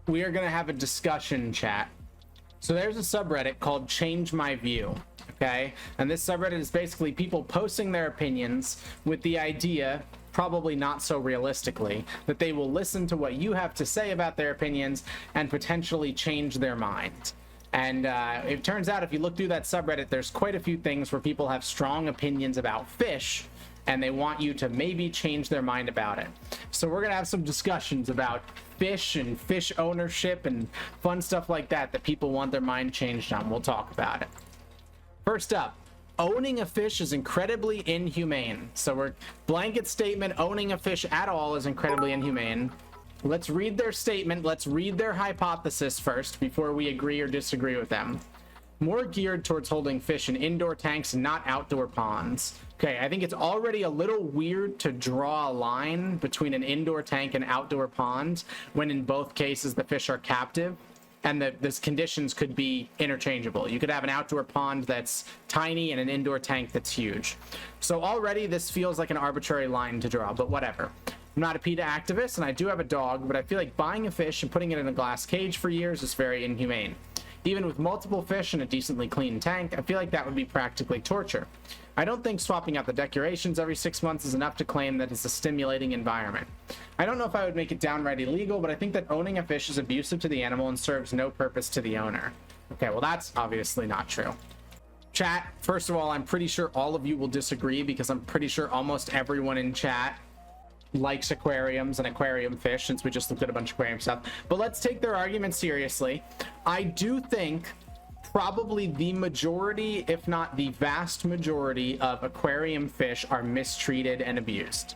we are going to have a discussion, chat. So there's a subreddit called Change My View, okay? And this subreddit is basically people posting their opinions with the idea, probably not so realistically, that they will listen to what you have to say about their opinions and potentially change their mind. And it turns out if you look through that subreddit, there's quite a few things where people have strong opinions about fish, and they want you to maybe change their mind about it. So we're gonna have some discussions about fish and fish ownership and fun stuff like that that people want their mind changed on. We'll talk about it. First up, owning a fish is incredibly inhumane. So we're blanket statement, owning a fish at all is incredibly inhumane. Let's read their statement. Let's read their hypothesis first before we agree or disagree with them. More geared towards holding fish in indoor tanks, not outdoor ponds. Okay, I think it's already a little weird to draw a line between an indoor tank and outdoor pond when in both cases the fish are captive and the conditions could be interchangeable. You could have an outdoor pond that's tiny and an indoor tank that's huge. So already this feels like an arbitrary line to draw, but whatever. I'm not a PETA activist and I do have a dog, but I feel like buying a fish and putting it in a glass cage for years is very inhumane. Even with multiple fish in a decently clean tank, I feel like that would be practically torture. I don't think swapping out the decorations every 6 months is enough to claim that it's a stimulating environment. I don't know if I would make it downright illegal, but I think that owning a fish is abusive to the animal and serves no purpose to the owner. Okay, well that's obviously not true. Chat, first of all, I'm pretty sure all of you will disagree because I'm pretty sure almost everyone in chat likes aquariums and aquarium fish, since we just looked at a bunch of aquarium stuff. But let's take their argument seriously. I do think probably the majority, if not the vast majority, of aquarium fish are mistreated and abused.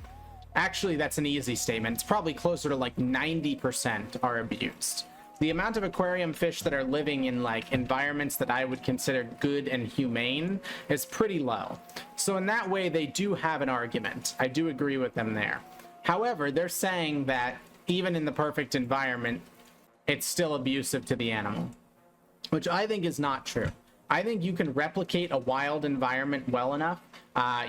Actually, that's an easy statement. It's probably closer to like 90% are abused. The amount of aquarium fish that are living in like environments that I would consider good and humane is pretty low. So in that way, they do have an argument. I do agree with them there. However, they're saying that even in the perfect environment, it's still abusive to the animal, which I think is not true. I think you can replicate a wild environment well enough.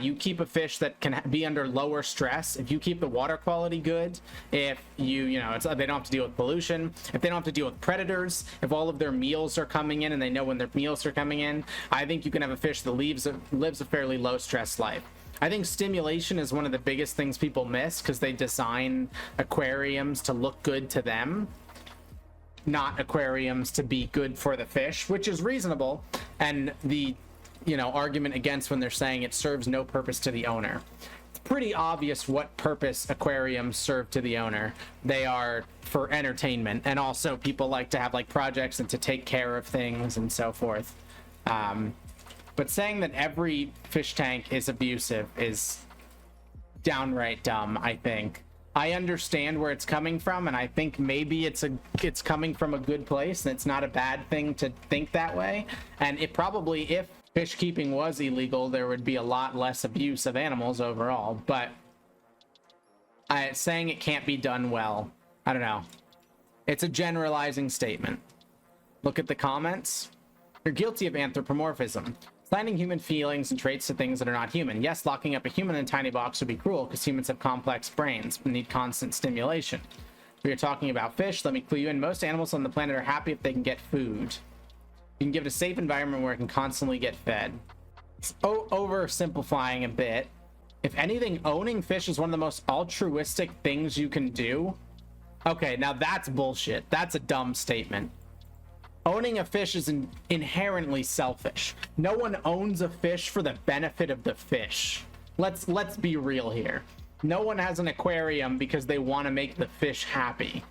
You keep a fish that can be under lower stress. If you keep the water quality good, if they don't have to deal with pollution, if they don't have to deal with predators, if all of their meals are coming in and they know when their meals are coming in, I think you can have a fish that lives a fairly low stress life. I think stimulation is one of the biggest things people miss because they design aquariums to look good to them, not aquariums to be good for the fish, which is reasonable. And the argument against when they're saying it serves no purpose to the owner. It's pretty obvious what purpose aquariums serve to the owner. They are for entertainment, and also people like to have like projects and to take care of things and so forth. But saying that every fish tank is abusive is downright dumb, I think. I understand where it's coming from, and I think maybe it's coming from a good place, and it's not a bad thing to think that way. And it probably, if fish keeping was illegal, there would be a lot less abuse of animals overall. But saying it can't be done well, I don't know. It's a generalizing statement. Look at the comments. You're guilty of anthropomorphism. Assigning human feelings and traits to things that are not human. Yes, locking up a human in a tiny box would be cruel because humans have complex brains and need constant stimulation. We are talking about fish. Let me clue you in. Most animals on the planet are happy if they can get food. You can give it a safe environment where it can constantly get fed. It's oversimplifying a bit. If anything, owning fish is one of the most altruistic things you can do. Okay, now that's bullshit. That's a dumb statement. Owning a fish is inherently selfish. No one owns a fish for the benefit of the fish. Let's be real here. No one has an aquarium because they want to make the fish happy.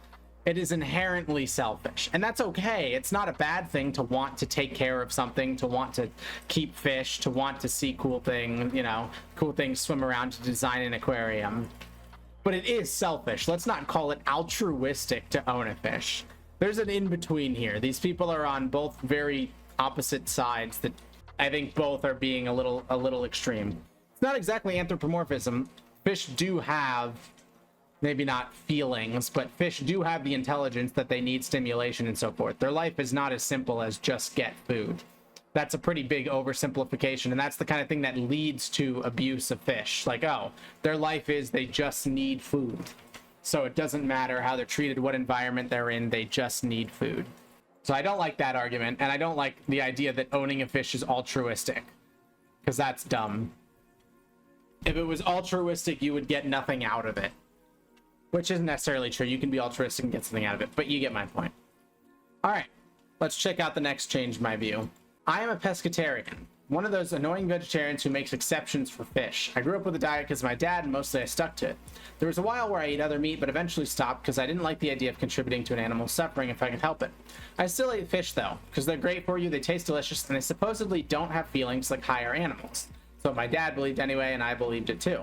It is inherently selfish, and that's okay. It's not a bad thing to want to take care of something, to want to keep fish, to want to see cool things swim around, to design an aquarium. But it is selfish. Let's not call it altruistic to own a fish. There's an in-between here. These people are on both very opposite sides that I think both are being a little extreme. It's not exactly anthropomorphism. Fish do have, maybe not feelings, but fish do have the intelligence that they need stimulation and so forth. Their life is not as simple as just get food. That's a pretty big oversimplification, and that's the kind of thing that leads to abuse of fish. Like, oh, their life is they just need food. So it doesn't matter how they're treated, what environment they're in, they just need food. So I don't like that argument, and I don't like the idea that owning a fish is altruistic, because that's dumb. If it was altruistic, you would get nothing out of it, which isn't necessarily true. You can be altruistic and get something out of it, but you get my point. All right, let's check out the next Change My View. I am a pescatarian, one of those annoying vegetarians who makes exceptions for fish. I grew up with a diet because of my dad, and mostly I stuck to it. There was a while where I ate other meat, but eventually stopped because I didn't like the idea of contributing to an animal's suffering if I could help it. I still eat fish though, because they're great for you, they taste delicious, and they supposedly don't have feelings like higher animals. So my dad believed anyway, and I believed it too.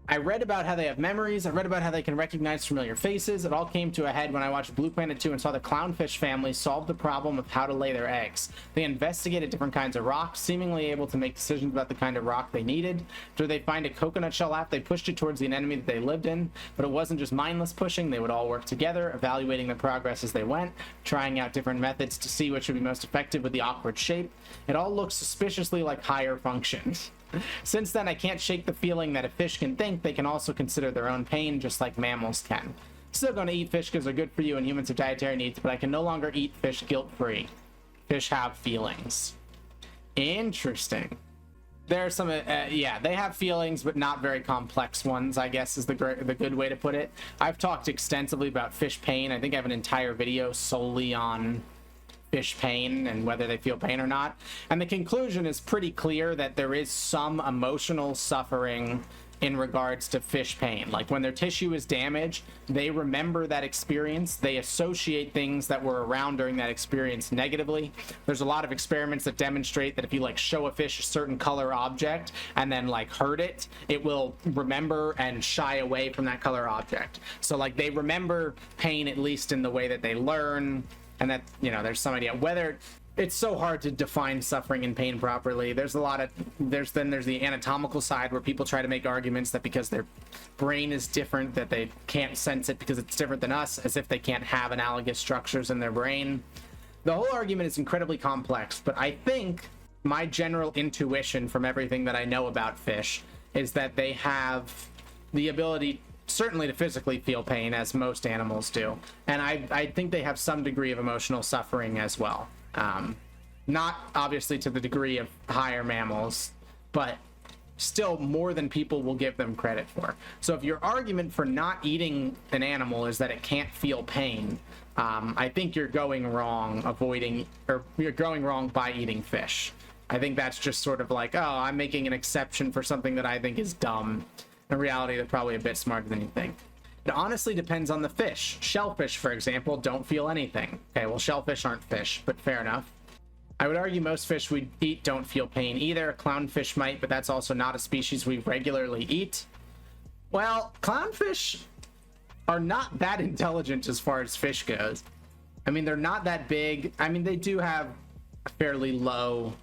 I read about how they have memories, I read about how they can recognize familiar faces. It all came to a head when I watched Blue Planet 2 and saw the clownfish family solve the problem of how to lay their eggs. They investigated different kinds of rocks, seemingly able to make decisions about the kind of rock they needed. After they find a coconut shell after they pushed it towards the anemone that they lived in, but it wasn't just mindless pushing. They would all work together, evaluating the progress as they went, trying out different methods to see which would be most effective with the awkward shape. It all looks suspiciously like higher functions. Since then, I can't shake the feeling that if fish can think, they can also consider their own pain, just like mammals can. Still going to eat fish because they're good for you and humans have dietary needs, but I can no longer eat fish guilt-free. Fish have feelings. Interesting. There are some, yeah, they have feelings, but not very complex ones, I guess is the good way to put it. I've talked extensively about fish pain. I think I have an entire video solely on fish pain and whether they feel pain or not, and the conclusion is pretty clear that there is some emotional suffering in regards to fish pain. Like when their tissue is damaged, they remember that experience, they associate things that were around during that experience negatively. There's a lot of experiments that demonstrate that if you like show a fish a certain color object and then like hurt it, it will remember and shy away from that color object. So like they remember pain, at least in the way that they learn. And that, you know, there's some idea whether it's so hard to define suffering and pain properly. There's a lot of, there's the anatomical side where people try to make arguments that because their brain is different that they can't sense it because it's different than us, as if they can't have analogous structures in their brain. The whole argument is incredibly complex, but I think my general intuition from everything that I know about fish is that they have the ability certainly to physically feel pain, as most animals do, and I think they have some degree of emotional suffering as well. Not obviously to the degree of higher mammals, but still more than people will give them credit for. So if your argument for not eating an animal is that it can't feel pain, I think you're going wrong you're going wrong by eating fish. I think that's just sort of like, oh, I'm making an exception for something that I think is dumb. In reality, they're probably a bit smarter than you think. It honestly depends on the fish. Shellfish, for example, don't feel anything. Okay, well, shellfish aren't fish, but fair enough. I would argue most fish we eat don't feel pain either. Clownfish might, but that's also not a species we regularly eat. Well, clownfish are not that intelligent as far as fish goes. I mean, they're not that big. I mean, they do have a fairly low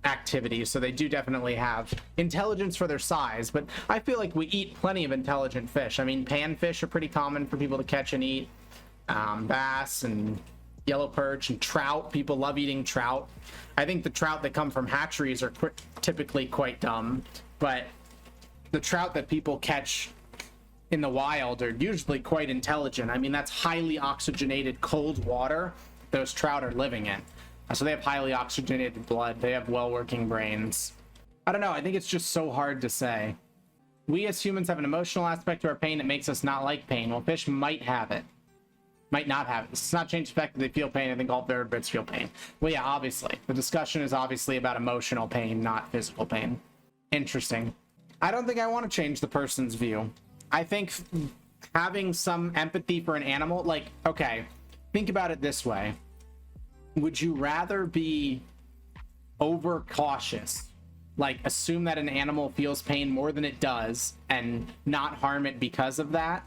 activity, so they do definitely have intelligence for their size, but I feel like we eat plenty of intelligent fish. I mean, panfish are pretty common for people to catch and eat. Bass and yellow perch and trout, people love eating trout. I think the trout that come from hatcheries are typically quite dumb, but the trout that people catch in the wild are usually quite intelligent. I mean, that's highly oxygenated cold water those trout are living in. So they have highly oxygenated blood. They have well-working brains. I don't know. I think it's just so hard to say. We as humans have an emotional aspect to our pain that makes us not like pain. Well, fish might have it. Might not have it. It's not changed the fact that they feel pain. I think all vertebrates feel pain. Well, yeah, obviously. The discussion is obviously about emotional pain, not physical pain. Interesting. I don't think I want to change the person's view. I think having some empathy for an animal, like, okay, think about it this way. Would you rather be overcautious, like assume that an animal feels pain more than it does and not harm it because of that,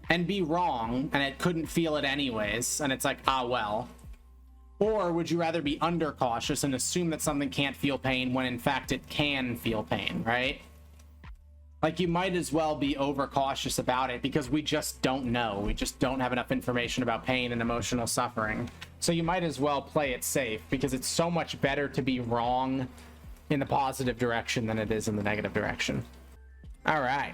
and be wrong and it couldn't feel it anyways and it's like, ah, well? Or would you rather be undercautious and assume that something can't feel pain when in fact it can feel pain, right? Like, you might as well be overcautious about it because we just don't know. We just don't have enough information about pain and emotional suffering. So you might as well play it safe because it's so much better to be wrong in the positive direction than it is in the negative direction. All right.